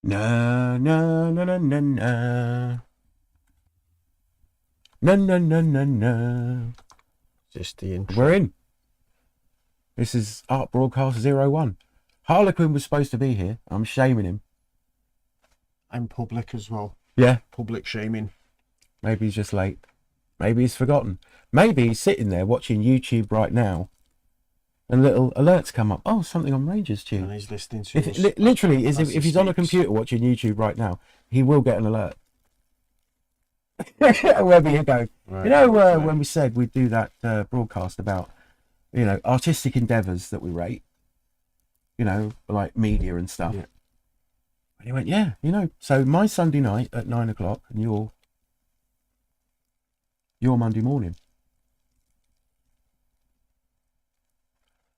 Na na na na na na na na na na na. Just the intro. We're in. This is Art Broadcast 01. Harlequin was supposed to be here. I'm shaming him. I'm public as well. Yeah. Public shaming. Maybe he's just late. Maybe he's forgotten. Maybe he's sitting there watching YouTube right now and little alerts come up. Oh, something on Rangers And tune. he's listening to If us. literally, as if he he's on a speaks. computer watching YouTube right now, he will get an alert. Wherever you go. Right, You know, okay. when we said we'd do that broadcast about, you know, artistic endeavours that we rate, you know, like media and stuff. Yeah. And he went, yeah, you know, so my Sunday night at 9 o'clock and your Monday morning.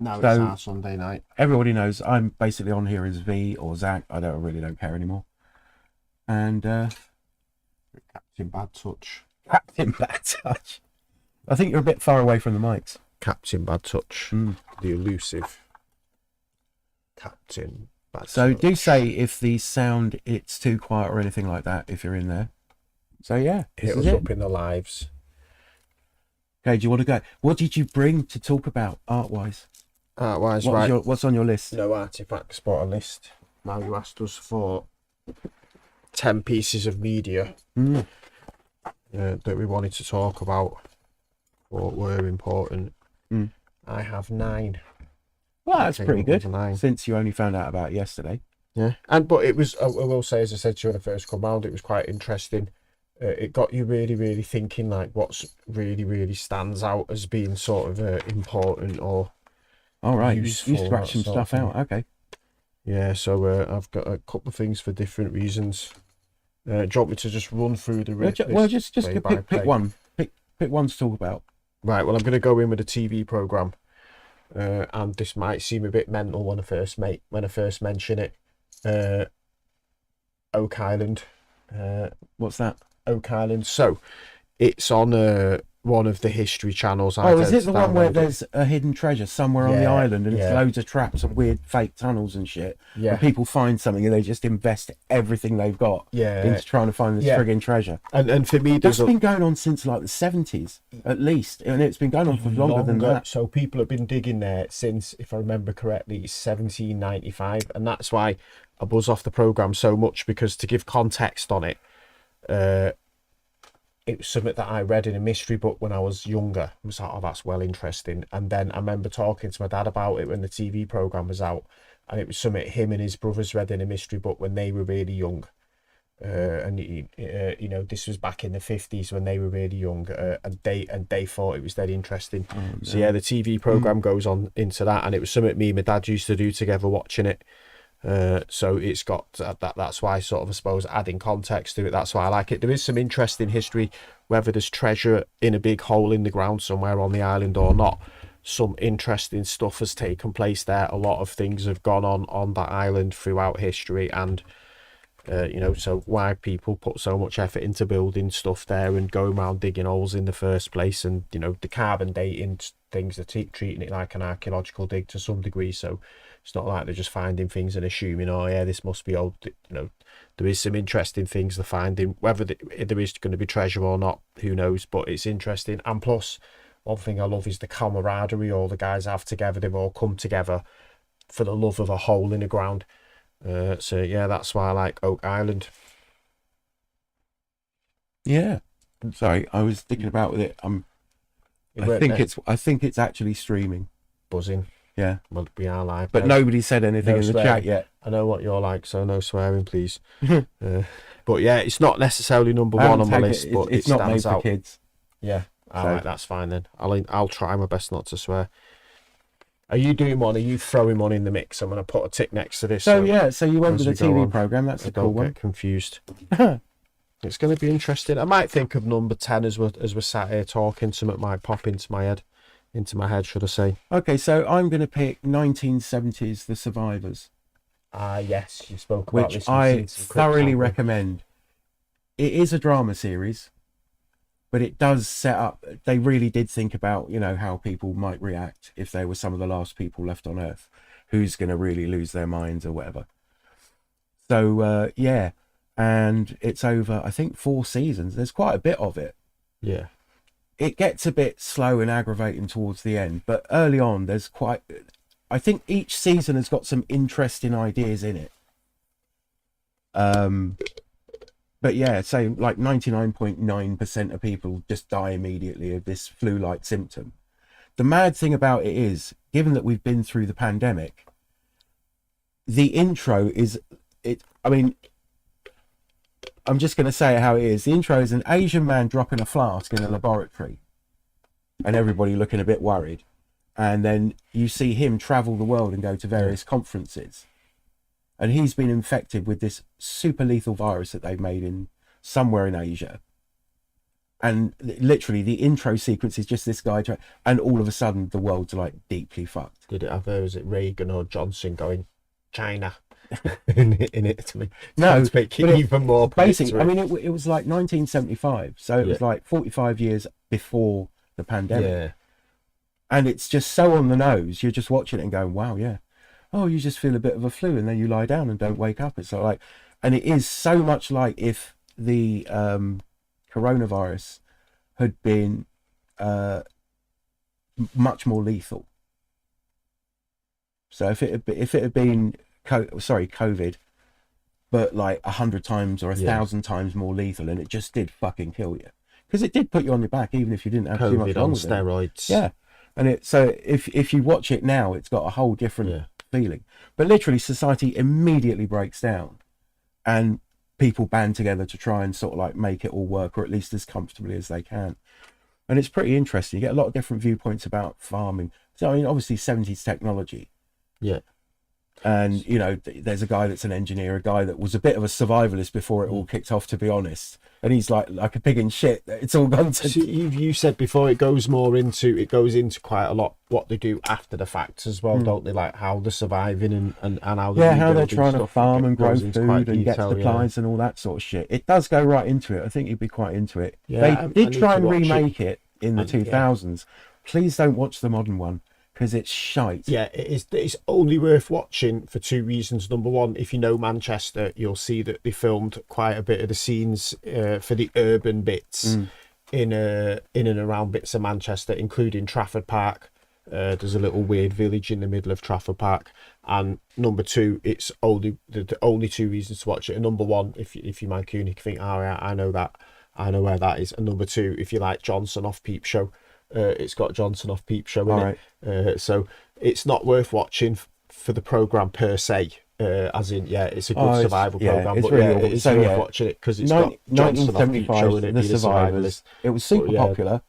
Now it's So- our Sunday night. Everybody knows I'm basically on here as V or Zach. I really don't care anymore. And Captain Bad Touch. Captain Bad Touch. I think you're a bit far away from the mics. Captain Bad Touch. Mm. The elusive Captain Bad So Touch. do say if the sound it's too quiet or anything like that if you're in there. So yeah, this Hit is us it. up in the lives. Okay, do you want to go? What did you bring to talk about art-wise? Wise, right. What's on your list? No artifacts, but a list. Now you asked us for 10 pieces of media Mm. that we wanted to talk about or were important. Mm. I have 9. Well, that's Take pretty good. number 9. Since you only found out about it yesterday. Yeah, but it was. I will say, as I said to you when I first come round, it was quite interesting. It got you really, really thinking, like what's really, really stands out as being sort of important or All right, you useful, scratched some that sort of stuff out. Okay. yeah. So I've got a couple of things for different reasons. Do you want me to just run through the? Well, just play by pick play? one. Pick one to talk about. Right. Well, I'm going to go in with a TV program, and this might seem a bit mental when I first mention it. Oak Island. What's that? Oak Island. So it's on one of the history channels. Oh, is it the one where downloaded. there's a hidden treasure somewhere on the Yeah, island and it's yeah. loads of traps and weird fake tunnels and shit? Yeah, And people find something and they just invest everything they've got yeah, into trying to find this yeah. frigging treasure. and for me, That's there's been going on since like the 70s at least, and it's been going on for longer than that. So people have been digging there since, if I remember correctly, 1795, and that's why I buzz off the program so much, because to give context on it, it was something that I read in a mystery book when I was younger. I was like, oh, that's well interesting. And then I remember talking to my dad about it when the TV program was out, and it was something him and his brothers read in a mystery book when they were really young. And you know, this was back in the 50s when they were really young, and they thought it was very interesting. So yeah, the TV program goes on into that, and it was something me and my dad used to do together watching it. So it's got that's why, sort of, I suppose, adding context to it, that's why I like it. There is some interesting history, whether there's treasure in a big hole in the ground somewhere on the island or not. Some interesting stuff has taken place there. A lot of things have gone on that island throughout history, and you know, so why people put so much effort into building stuff there and going around digging holes in the first place, and you know, the carbon dating things, they're treating it like an archaeological dig to some degree. So it's not like they're just finding things and assuming, oh yeah, this must be old. You know, there is some interesting things they're finding. Whether there is going to be treasure or not, who knows? But it's interesting. And plus, one thing I love is the camaraderie all the guys have together. They've all come together for the love of a hole in the ground. So yeah, that's why I like Oak Island. Yeah. Sorry, I was thinking about it. I think it's actually streaming. Buzzing. Yeah. Well, we are live, But no, nobody said anything no in the swearing. chat yet. I know what you're like, so no swearing, please. But yeah, it's not necessarily number I one haven't on my taken list, it. but It's it not made stands for out. kids. Yeah, all So- right, that's fine then. I'll try my best not to swear. Are you doing one? Are you throwing one in the mix? I'm going to put a tick next to this. So yeah, so you went as with the we go TV on, program. That's I a cool don't one. get confused. It's going to be interesting. I might think of number 10 as we're sat here talking. Something might pop into my head, should I say? Okay, so I'm going to pick 1970s The Survivors, Yes, you spoke about which this. I thoroughly recommend. It is a drama series, but it does set up. They really did think about, you know, how people might react if they were some of the last people left on Earth, who's going to really lose their minds or whatever. So yeah, and it's over, I think, 4 seasons. There's quite a bit of it. Yeah. It gets a bit slow and aggravating towards the end, but early on there's quite, I think each season has got some interesting ideas in it. But yeah, say like 99.9% of people just die immediately of this flu-like symptom. The mad thing about it is, given that we've been through the pandemic, the intro is it. I mean, I'm just going to say it how it is. The intro is an Asian man dropping a flask in a laboratory and everybody looking a bit worried. And then you see him travel the world and go to various conferences. And he's been infected with this super lethal virus that they've made in somewhere in Asia. And literally the intro sequence is just this guy. And all of a sudden the world's like deeply fucked. Did it have, was it Reagan or Johnson going, China? in it to me. No, to make it even more basically. I mean, it was like 1975, so it was like 45 years before the pandemic. Yeah. And it's just so on the nose. You're just watching it and going, "Wow, yeah." Oh, you just feel a bit of a flu, and then you lie down and don't wake up. It's like, and it is so much like if the coronavirus had been much more lethal. So if it had been COVID, but like 100 times or 1,000 times more lethal, and it just did fucking kill you, because it did put you on your back even if you didn't have too much wrong with it. Steroids. Yeah, and so if you watch it now, it's got a whole different feeling. But literally, society immediately breaks down, and people band together to try and sort of like make it all work, or at least as comfortably as they can. And it's pretty interesting. You get a lot of different viewpoints about farming. So I mean, obviously 70s technology. Yeah. And, you know, there's a guy that's an engineer, a guy that was a bit of a survivalist before it all kicked off, to be honest. And he's like a pig in shit. It's all gone to... So you said before, it goes into quite a lot what they do after the fact as well, don't they? Like how they're surviving and how they're... Yeah, how they're trying to farm and grow food and get supplies and all that sort of shit. It does go right into it. I think you'd be quite into it. Yeah, they did try and remake it in the 2000s. Please don't watch the modern one, because it's shite. Yeah, it's only worth watching for two reasons. Number one, if you know Manchester, you'll see that they filmed quite a bit of the scenes for the urban bits in and around bits of Manchester, including Trafford Park. There's a little weird village in the middle of Trafford Park. And number two, it's only the only two reasons to watch it. And number one, if you Mancunian, you can think, oh yeah, I know that, I know where that is. And number two, if you like Johnson off Peep Show, it's got Johnson off Peep Show in it. So it's not worth watching for the programme per se, as in, it's a good survival programme, but really it's worth watching it because it's got Johnson off Peep Show in it. The Survivors. It was super popular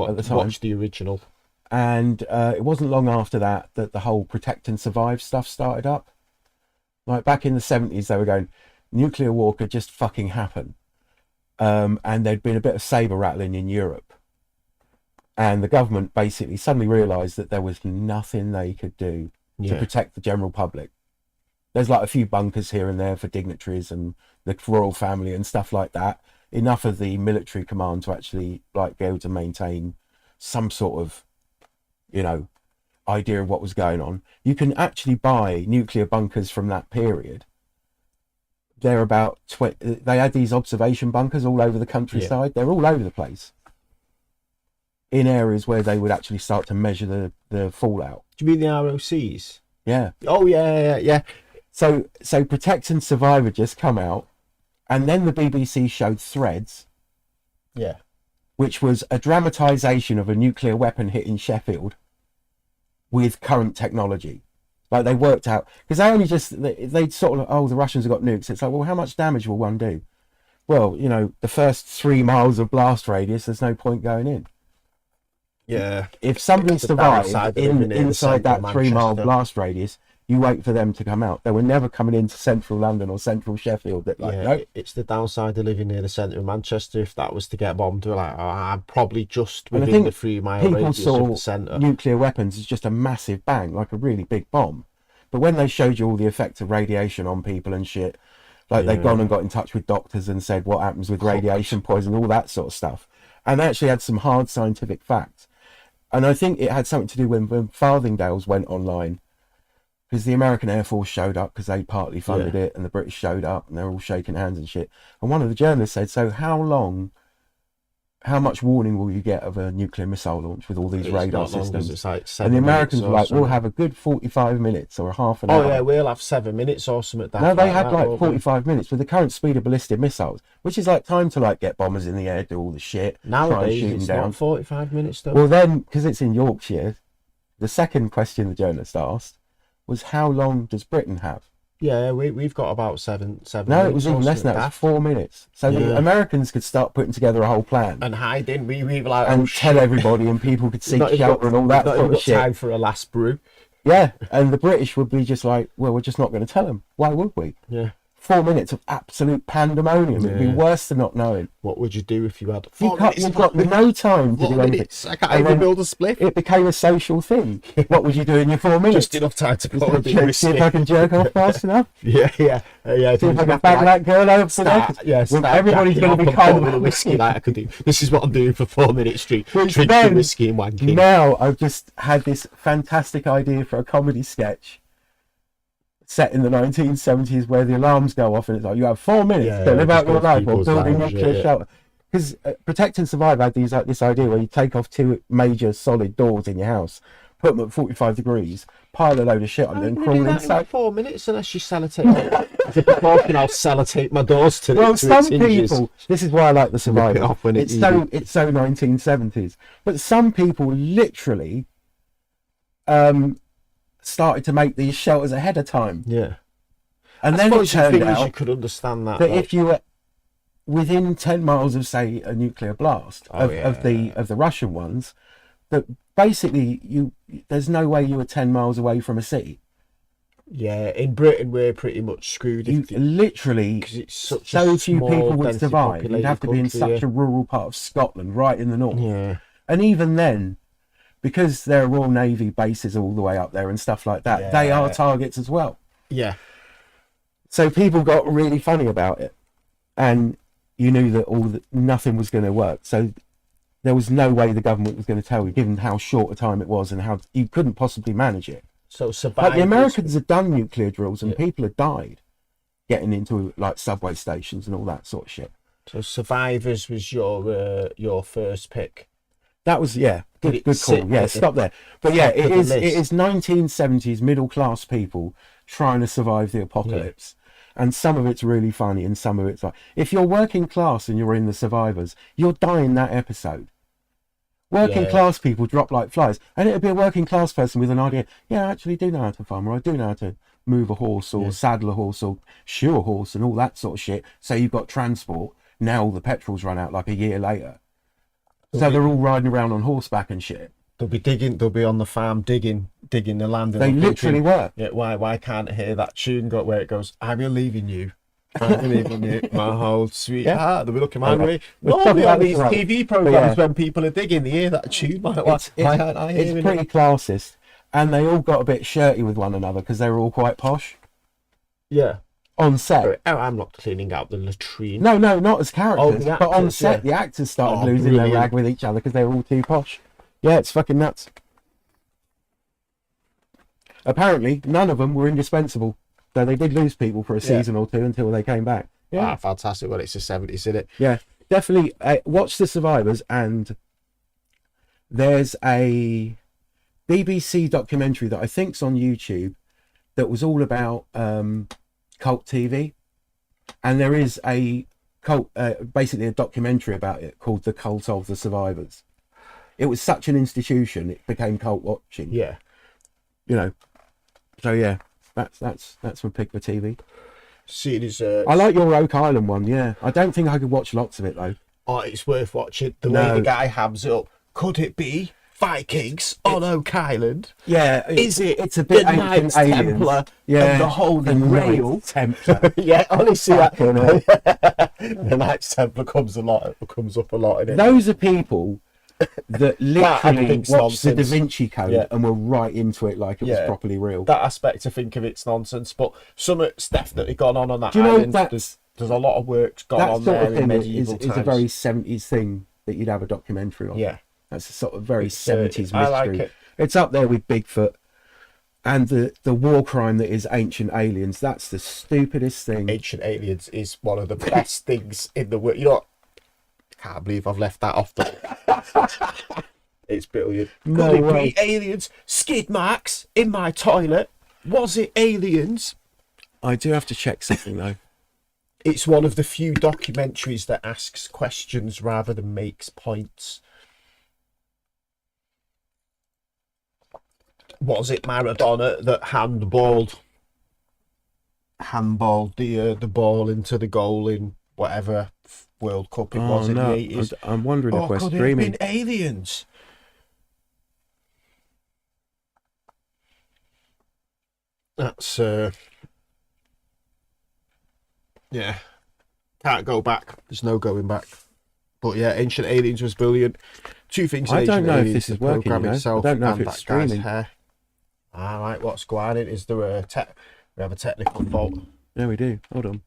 at the time. Watch the original. And it wasn't long after that the whole Protect and Survive stuff started up. Like back in the 70s, they were going, nuclear war could just fucking happen. And there'd been a bit of saber rattling in Europe. And the government basically suddenly realised that there was nothing they could do to protect the general public. There's like a few bunkers here and there for dignitaries and the royal family and stuff like that. Enough of the military command to actually like be able to maintain some sort of, you know, idea of what was going on. You can actually buy nuclear bunkers from that period. They're about they had these observation bunkers all over the countryside. They're all over the place, in areas where they would actually start to measure the fallout. Do you mean the ROCs? Yeah. Oh yeah. So Protect and Survive had just come out, and then the BBC showed Threads. Yeah. Which was a dramatisation of a nuclear weapon hitting Sheffield with current technology. Like they worked out, because they'd sort of, the Russians have got nukes. It's like, well, how much damage will one do? Well, you know, the first 3 miles of blast radius, there's no point going in. Yeah. If somebody survived inside that 3 mile blast radius, you wait for them to come out. They were never coming into central London or central Sheffield. Nope. It's the downside of living near the centre of Manchester. If that was to get bombed, we're like, I'm probably just within the 3 mile radius of the centre. Nuclear weapons is just a massive bang, like a really big bomb. But when they showed you all the effects of radiation on people and shit, like they'd gone and got in touch with doctors and said what happens with radiation poisoning, all that sort of stuff. And they actually had some hard scientific facts. And I think it had something to do when Farthingales went online. because the American Air Force showed up because they partly funded it, and the British showed up, and they're all shaking hands and shit. And one of the journalists said, "So how much warning will you get of a nuclear missile launch with all these radar systems?" It's like And the Americans were like, something. "We'll have a good 45 minutes or half an hour." Oh yeah, we'll have 7 minutes or something. No, they had like 45 minutes with the current speed of ballistic missiles, which is like time to like get bombers in the air, do all the shit, try and Nowadays shoot them it's down. not 45 minutes though. Well, then, because it's in Yorkshire, the second question the journalist asked was, "How long does Britain have?" Yeah, we've got about seven. No, it was even less than that. It was 4 minutes. So the Americans could start putting together a whole plan And hiding, we were like, and tell everybody, and people could seek Not even shelter and all that not sort even of shit. time for a last brew. Yeah, and the British would be just like, "Well, we're just not going to tell them. Why would we?" Yeah. 4 minutes of absolute pandemonium. It'd be Yeah. worse than not knowing. What would you do if you had You've got no time to do anything. I can't And even then build a split. It became a social thing. What would you do in your 4 minutes? Just enough time to pour a big See whiskey. if I can jerk off fast enough. Yeah. See if I can bag that girl over for that. Everybody's going to be kind with a of whiskey like I could do. This is what I'm doing for 4 minutes straight. Which Drinking then- whiskey and wanking. Now I've just had this fantastic idea for a comedy sketch set in the 1970s where the alarms go off and it's like, you have 4 minutes Yeah, to live just out your go life or people's build a lives, nuclear yeah. shelter. Because Protect and Survive had this idea where you take off 2 major solid doors in your house, put them at 45 degrees, pile a load of shit on them, and crawl inside. 4 minutes unless you sellotape. As a precaution, I'll sellotape my doors to Well, to some its hinges. people. This is why I like the Survivor. off when It's it's so 1970s. But some people literally started to make these shelters ahead of time, Yeah. and I then it suppose the turned thing is you out could understand that. that like, if you were within 10 miles of, say, a nuclear blast of the Russian ones, that basically there's no way you were 10 miles away from a city. yeah, in Britain we're pretty much screwed. You literally, Because it's such so a few small, people would densely survive. You'd populated have to be in country, such a rural part of Scotland, right in the north. Yeah. And even then, because there are Royal Navy bases all the way up there and stuff like that, they are targets as well. Yeah. So people got really funny about it, and you knew that nothing was going to work. So there was no way the government was going to tell you, given how short a time it was and how you couldn't possibly manage it. So But survivors. the Americans had done nuclear drills, and people had died getting into like subway stations and all that sort of shit. So survivors was your first pick. That was good it call. sit Yeah, at the stop there. But yeah, top of it the is list? 1970s middle class people trying to survive the apocalypse. And some of it's really funny, and some of it's like, if you're working class and you're in the survivors, you'll die in that episode. Working class people drop like flies, and it'll be a working class person with an idea. Yeah, I actually do know how to farm, or I do know how to move a horse, or saddle a horse, or shoe a horse, and all that sort of shit. So you've got transport. Now all the petrol's run out like a year later. So they're all riding around on horseback and shit. They'll be on the farm digging the land. And They I'm literally thinking, were. Yeah, why can't I hear that tune where it goes, I'm leaving you. I'm leaving you, my whole sweetheart. They'll be looking my way. Normally on these TV programs when people are digging, they hear that tune. Why aren't I hearing It's pretty it? classist. And they all got a bit shirty with one another because they were all quite posh Yeah. on set. Oh, I'm not cleaning out the latrine. No, not as characters, the but on actors, set, yeah. the actors started Oh, losing their brilliant. rag with each other because they were all too posh. Yeah, it's fucking nuts. Apparently, none of them were indispensable. So they did lose people for a season or two until they came back. Yeah, Fantastic. Well, it's the 70s, isn't it? yeah, definitely. Watch The Survivors, and there's a BBC documentary that I think's on YouTube that was all about cult TV, and there is a cult, basically a documentary about it called The Cult of the Survivors. It was such an institution; it became cult watching. Yeah. You know. So yeah, that's my pick for TV. See, it is. I like your Oak Island one. Yeah, I don't think I could watch lots of it though. Oh, it's worth watching. The No. way the guy hams it up. Could it be Vikings on Oak Island? Yeah, Is it It's a bit the ancient Knights aliens. Templar Yeah, and the Holy Grail? Knights Templar. Yeah, honestly, Fucking hell. the Knights Templar comes up a lot in it. Those are people that literally think's watched the Da nonsense. Vinci Code Yeah. and were right into it like it was Yeah. properly real. That aspect, I think of it's nonsense, but some of it's definitely gone on that Do you know island. that's- There's a lot of work gone That on sort there of in thing medieval is a times. very 70s thing that you'd have a documentary on. Yeah. That's a sort of very 70s mystery. I like it. It's up there with Bigfoot. And the war crime that is Ancient Aliens, that's the stupidest thing. Ancient Aliens is one of the best things in the world. You know, I can't believe I've left that off the. It's brilliant. No Could it way. be aliens? Skid marks in my toilet. Was it aliens? I do have to check something though. It's one of the few documentaries that asks questions rather than makes points. Was it Maradona that handballed the ball into the goal in whatever World Cup it was in the 80s? I'm wondering if we're could streaming. it have been aliens? That's yeah, can't go back. There's no going back. But yeah, Ancient Aliens was brilliant. Two things. I don't Ancient know if Aliens, this is the working, programme you know. itself I don't know if and it's that guy's streaming. hair. All right, what's going on? Is there we have a technical fault? Yeah, we do. Hold on.